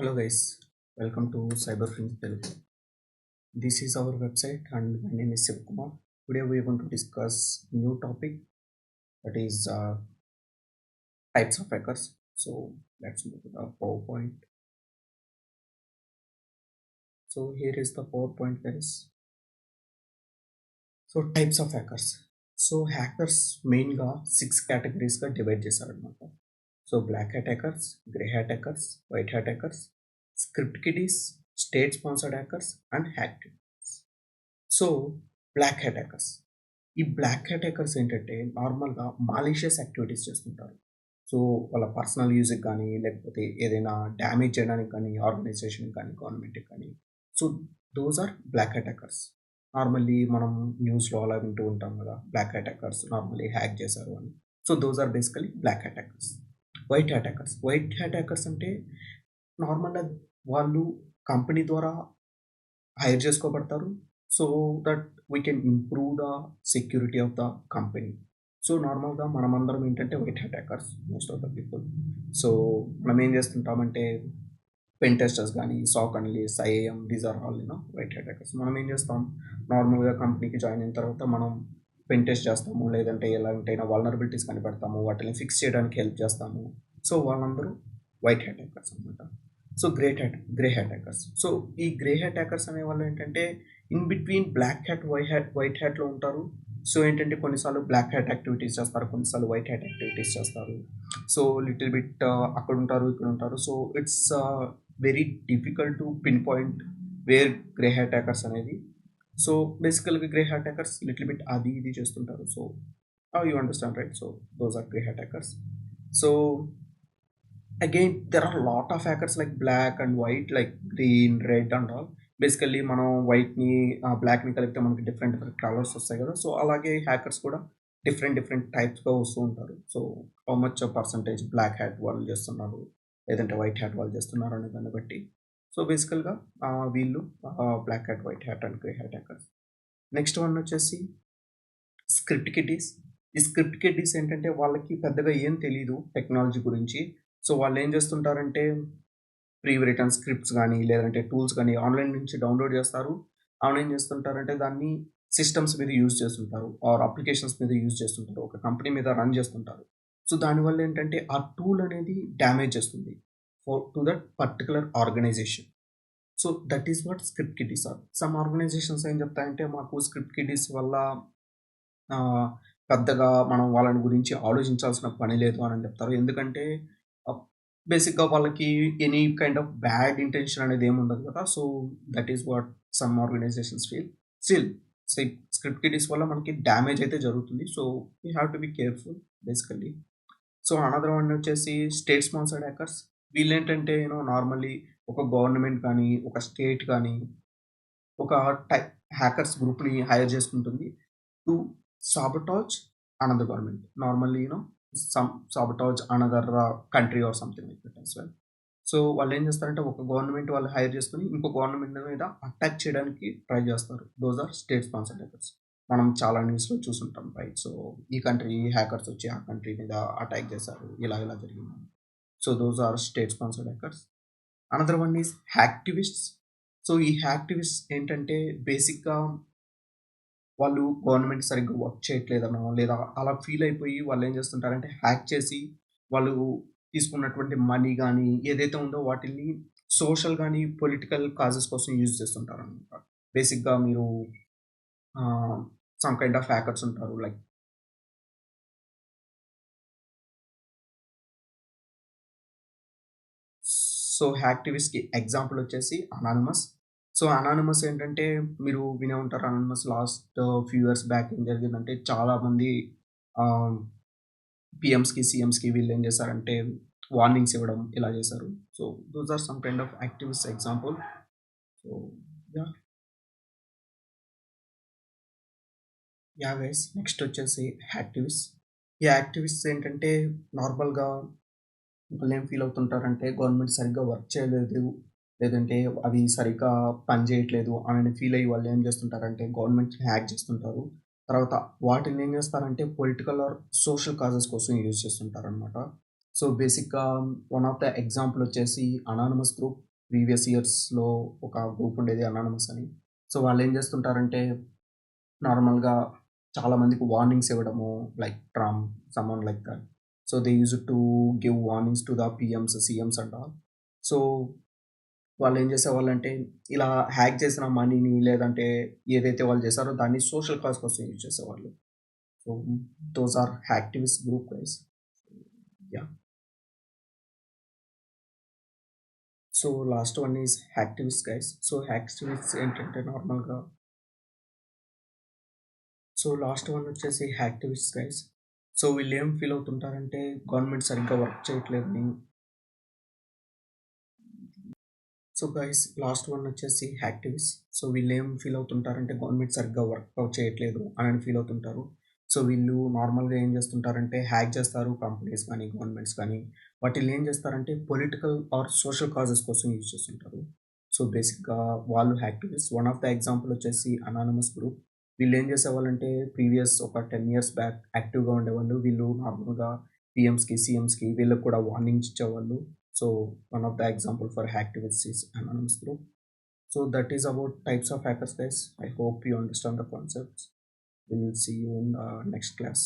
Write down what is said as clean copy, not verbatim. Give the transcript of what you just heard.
Hello guys, welcome to CyberFringe Telugu. This is our website and my name is Shiv Kumar. Today we are going to discuss new topic that is types of hackers. So let's move to the PowerPoint. So here is the PowerPoint guys. So types of hackers. So hackers మెయిన్గా 6 కేటగిరీస్గా divide చేశారనమాట. So black hat hackers, grey hat hackers, white hat hackers, script kiddies, state sponsored hackers and hack. So black hat hackers, ఈ black hat hackers ఏంటంటే నార్మల్గా malicious activities చేస్తుంటారు. So వాళ్ళ personal యూజ్కి కానీ లేకపోతే ఏదైనా డ్యామేజ్ చేయడానికి కానీ ఆర్గనైజేషన్కి కానీ గవర్నమెంట్కి కానీ. So those are black hat hackers. Normally మనం న్యూస్లో అలా వింటూ ఉంటాం కదా, black hat hackers normally hack చేశారు అని. So those are basically black hat hackers. White hat hackers, white hat hackers అంటే నార్మల్గా వాళ్ళు కంపెనీ ద్వారా హైర్ చేసుకోబడతారు. So that we can improve the security of the company. So నార్మల్గా మనమందరం ఏంటంటే white hat hackers most of the people. So మనం ఏం చేస్తుంటామంటే పెన్ టెస్టర్స్ కానీ, SOC analyst, IAM, these are all white hat hackers. మనం ఏం చేస్తాం, నార్మల్గా కంపెనీకి జాయిన్ అయిన తర్వాత మనం పెన్ టెస్ట్ చేస్తాము, లేదంటే ఎలాంటైనా వల్నరబిలిటీస్ కనిపెడతాము, వాటిని ఫిక్స్ చేయడానికి హెల్ప్ చేస్తాము. సో వాళ్ళందరూ వైట్ హ్యాట్ హ్యాకర్స్ అనమాట. So grey hat hackers. So ఈ గ్రే హ్యాట్ హ్యాకర్స్ అనే వాళ్ళు ఏంటంటే in between black hat white హ్యాట్లో ఉంటారు. సో ఏంటంటే కొన్నిసార్లు బ్లాక్ హ్యాట్ యాక్టివిటీస్ చేస్తారు, కొన్నిసార్లు వైట్ హ్యాట్ యాక్టివిటీస్ చేస్తారు. సో లిటిల్ బిట్ అక్కడ ఉంటారు, ఇక్కడ ఉంటారు. So it's very difficult to pinpoint where grey hat hackers అనేది. సో బేసికల్గా grey hat hackers little bit అది ఇది చేస్తుంటారు. So you understand right. So those are grey hat hackers. So again there are a lot of hackers like black and white, like green, red and all. Basically మనం వైట్ని బ్లాక్ని కలిపితే మనకి different colours వస్తాయి కదా. So అలాగే hackers కూడా different టైప్స్గా వస్తూ ఉంటారు. So how much percentage black hat వాళ్ళు చేస్తున్నారు, లేదంటే వైట్ హ్యాట్ వాళ్ళు చేస్తున్నారు అనే దాన్ని బట్టి. సో బేసికల్గా వీళ్ళు black hat, white hat and grey hat hackers. Next one వచ్చేసి స్క్రిప్ట్ కిడ్డీస్. ఈ స్క్రిప్ట్ కిడ్డీస్ ఏంటంటే వాళ్ళకి పెద్దగా ఏం తెలియదు టెక్నాలజీ గురించి. సో వాళ్ళు ఏం చేస్తుంటారంటే ప్రీ రిటర్న్ స్క్రిప్ట్స్ కానీ లేదంటే టూల్స్ కానీ ఆన్లైన్ నుంచి డౌన్లోడ్ చేస్తారు. ఆన్లైన్ చేస్తుంటారంటే దాన్ని సిస్టమ్స్ మీద యూజ్ చేస్తుంటారు, ఆర్ అప్లికేషన్స్ మీద యూజ్ చేస్తుంటారు, ఒక కంపెనీ మీద రన్ చేస్తుంటారు. సో దానివల్ల ఏంటంటే ఆ టూల్ అనేది డ్యామేజ్ చేస్తుంది to that particular organisation. So that is what script kiddies are. Some organisations ఏం చెప్తాయంటే మాకు స్క్రిప్ట్ కిడ్డీస్ వల్ల పెద్దగా మనం వాళ్ళని గురించి ఆలోచించాల్సిన పని లేదు అని చెప్తారు. ఎందుకంటే బేసిక్గా వాళ్ళకి any kind of bad intention అనేది ఏమి ఉండదు కదా. So that is what some organisations feel. Still script kiddies వల్ల మనకి డ్యామేజ్ అయితే జరుగుతుంది. So we have to be careful basically. So another one వచ్చేసి స్టేట్ స్పాన్సర్డ్ హ్యాకర్స్. వీళ్ళేంటంటే నార్మల్లీ ఒక గవర్నమెంట్ కానీ ఒక స్టేట్ కానీ ఒక హ్యాకర్స్ గ్రూప్ని హైర్ చేసుకుంటుంది to sabotage another government. Normally some sabotage another country or something like that as well. So వాళ్ళు ఏం చేస్తారంటే ఒక గవర్నమెంట్ వాళ్ళు హైర్ చేసుకుని ఇంకో గవర్నమెంట్ మీద అటాక్ చేయడానికి ట్రై చేస్తారు. Those are state sponsored hackers. మనం చాలా న్యూస్లో చూసుంటాం రైట్. సో ఈ కంట్రీ హ్యాకర్స్ వచ్చి ఆ కంట్రీ మీద అటాక్ చేశారు, ఇలా జరిగింది. So those are state sponsored hackers. Another one is hacktivists. So ఈ హ్యాక్టివిస్ట్ ఏంటంటే బేసిక్గా వాళ్ళు గవర్నమెంట్ సరిగ్గా వర్క్ చేయట్లేదనో లేదా అలా ఫీల్ అయిపోయి వాళ్ళు ఏం చేస్తుంటారంటే హ్యాక్ చేసి వాళ్ళు తీసుకున్నటువంటి మనీ కానీ ఏదైతే ఉందో వాటిని సోషల్ కానీ పొలిటికల్ కాజెస్ కోసం యూజ్ చేస్తుంటారు అనమాట. బేసిక్గా మీరు సమ్ కైండ్ ఆఫ్ హ్యాకర్స్ ఉంటారు లైక్ సో హ్యాక్టివిస్ట్కి ఎగ్జాంపుల్ వచ్చేసి అనానిమస్. సో అనానిమస్ ఏంటంటే మీరు వినే ఉంటారు, anonymous last few years back ఏం జరిగిందంటే చాలామంది పిఎమ్స్కి సీఎమ్స్కి వీళ్ళు ఏం చేశారంటే వార్నింగ్స్ ఇవ్వడం ఇలా చేశారు. So those are some kind of activist example. So yeah yeah guys, next వచ్చేసి యాక్టివిస్ట్. ఈ యాక్టివిస్ట్ ఏంటంటే నార్మల్గా వాళ్ళు ఏం ఫీల్ అవుతుంటారంటే గవర్నమెంట్ సరిగ్గా వర్క్ చేయలేదు, లేదంటే అవి సరిగ్గా పని చేయట్లేదు అని ఫీల్ అయ్యి వాళ్ళు ఏం చేస్తుంటారంటే గవర్నమెంట్ని హ్యాక్ చేస్తుంటారు. తర్వాత వాటిని ఏం చేస్తారంటే పొలిటికల్ ఆర్ సోషల్ కాజెస్ కోసం యూజ్ చేస్తుంటారనమాట. సో బేసిక్గా వన్ ఆఫ్ ద ఎగ్జాంపుల్ వచ్చేసి అనానమస్ గ్రూప్. ప్రీవియస్ ఇయర్స్లో ఒక గ్రూప్ ఉండేది అనానమస్ అని. సో వాళ్ళు ఏం చేస్తుంటారంటే నార్మల్గా చాలా మందికి వార్నింగ్స్ ఇవ్వడము, like Trump, someone like that. So they use to give warnings to the PMs, CMs and all. సో వాళ్ళు ఏం చేసేవాళ్ళంటే ఇలా హ్యాక్ చేసిన మనీని, లేదంటే ఏదైతే వాళ్ళు చేశారో దాన్ని సోషల్ కాజ్ కోసం యూజ్ చేసేవాళ్ళు. So those are activist group guys. Yeah. So last one is activist guys. So activist ఏంటంటే నార్మల్గా, సో లాస్ట్ వన్ వచ్చేసి యాక్టివిస్ట్ గైస్. సో వీళ్ళు ఏం ఫీల్ అవుతుంటారంటే గవర్నమెంట్ సరిగ్గా వర్క్ చేయట్లేదని. సో గైస్ లాస్ట్ వన్ వచ్చేసి యాక్టివిస్ట్. సో వీళ్ళు ఏం ఫీల్ అవుతుంటారంటే గవర్నమెంట్ సరిగ్గా వర్క్ చేయట్లేదు అని ఫీల్ అవుతుంటారు. సో వీళ్ళు నార్మల్గా ఏం చేస్తుంటారంటే హ్యాక్ చేస్తారు కంపెనీస్ కానీ గవర్నమెంట్స్ కానీ. వాటిని ఏం చేస్తారంటే పొలిటికల్ ఆర్ సోషల్ కాజెస్ కోసం యూజ్ చేస్తుంటారు. సో బేసిక్గా వాళ్ళు activist. One of the example వచ్చేసి అనానమస్ గ్రూప్. వీళ్ళు ఏం చేసేవాళ్ళంటే ప్రీవియస్ ఒక 10 years బ్యాక్ యాక్టివ్గా ఉండేవాళ్ళు. వీళ్ళు నార్మల్గా పిఎమ్స్కి, సీఎమ్స్కి వీళ్ళకి కూడా వార్నింగ్స్ ఇచ్చేవాళ్ళు. So one of the example for hacktivists is anonymous group. So that is about types of hackers, guys. I hope you understand the concepts. We'll see you in the next class.